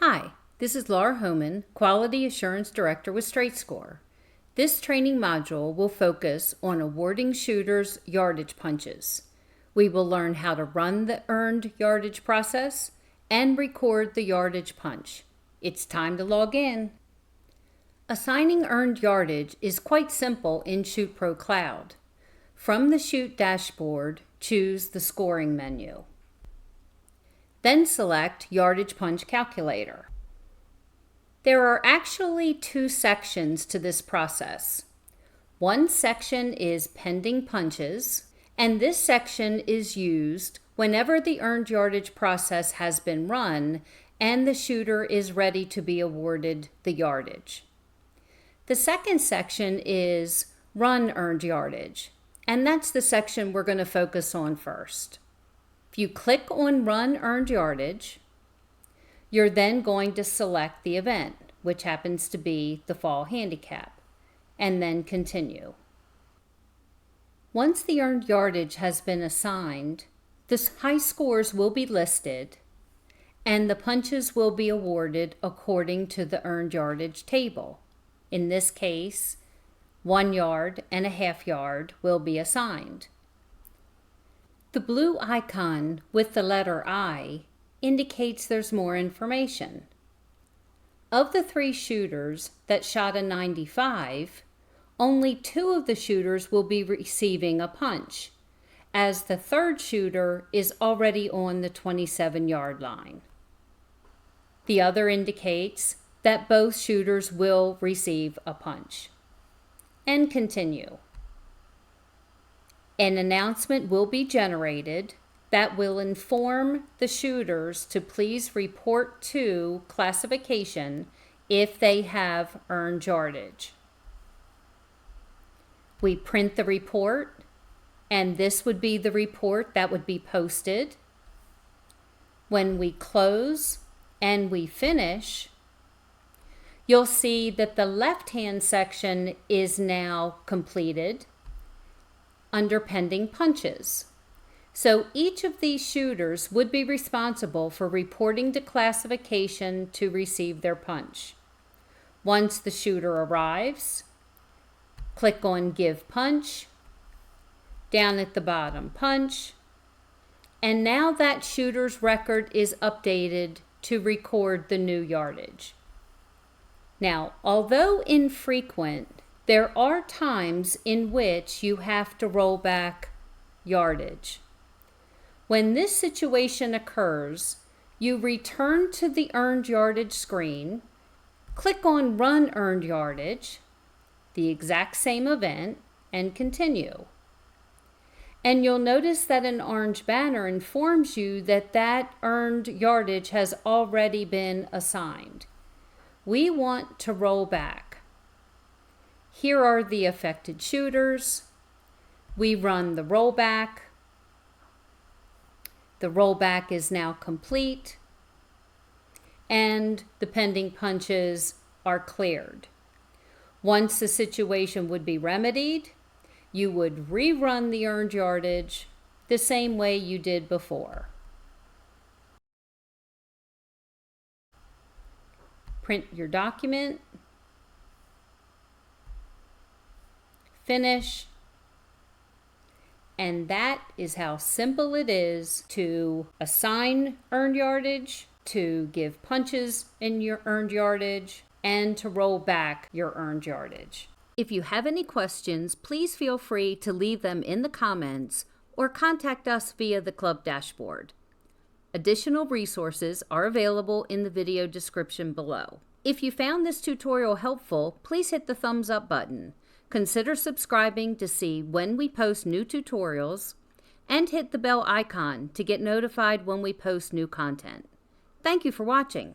Hi, this is Laura Homan, Quality Assurance Director with StraightScore. This training module will focus on awarding shooters yardage punches. We will learn how to run the earned yardage process and record the yardage punch. It's time to log in. Assigning earned yardage is quite simple in Shoot Pro Cloud. From the Shoot dashboard, choose the scoring menu. Then select Yardage Punch Calculator. There are actually two sections to this process. One section is pending punches, and this section is used whenever the earned yardage process has been run and the shooter is ready to be awarded the yardage. The second section is Run Earned Yardage, and that's the section we're going to focus on first. If you click on Run Earned Yardage, you're then going to select the event, which happens to be the fall handicap, and then continue. Once the earned yardage has been assigned, the high scores will be listed, and the punches will be awarded according to the earned yardage table. In this case, 1 yard and a half yard will be assigned. The blue icon with the letter I indicates there's more information. Of the 3 shooters that shot a 95, only 2 of the shooters will be receiving a punch, as the third shooter is already on the 27-yard line. The other indicates that both shooters will receive a punch. And continue. An announcement will be generated that will inform the shooters to please report to classification if they have earned yardage. We print the report, and this would be the report that would be posted. When we close and we finish, you'll see that the left-hand section is now completed under pending punches. So each of these shooters would be responsible for reporting to classification to receive their punch. Once the shooter arrives, click on Give Punch, down at the bottom, Punch, and now that shooter's record is updated to record the new yardage. Now, although infrequent, there are times in which you have to roll back yardage. When this situation occurs, you return to the earned yardage screen, click on Run Earned Yardage, the exact same event, and continue. And you'll notice that an orange banner informs you that that earned yardage has already been assigned. We want to roll back. Here are the affected shooters. We run the rollback. The rollback is now complete, and the pending punches are cleared. Once the situation would be remedied, you would rerun the earned yardage the same way you did before. Print your document. Finish, and that is how simple it is to assign earned yardage, to give punches in your earned yardage, and to roll back your earned yardage. If you have any questions, please feel free to leave them in the comments or contact us via the club dashboard. Additional resources are available in the video description below. If you found this tutorial helpful, please hit the thumbs up button. Consider subscribing to see when we post new tutorials, and hit the bell icon to get notified when we post new content. Thank you for watching.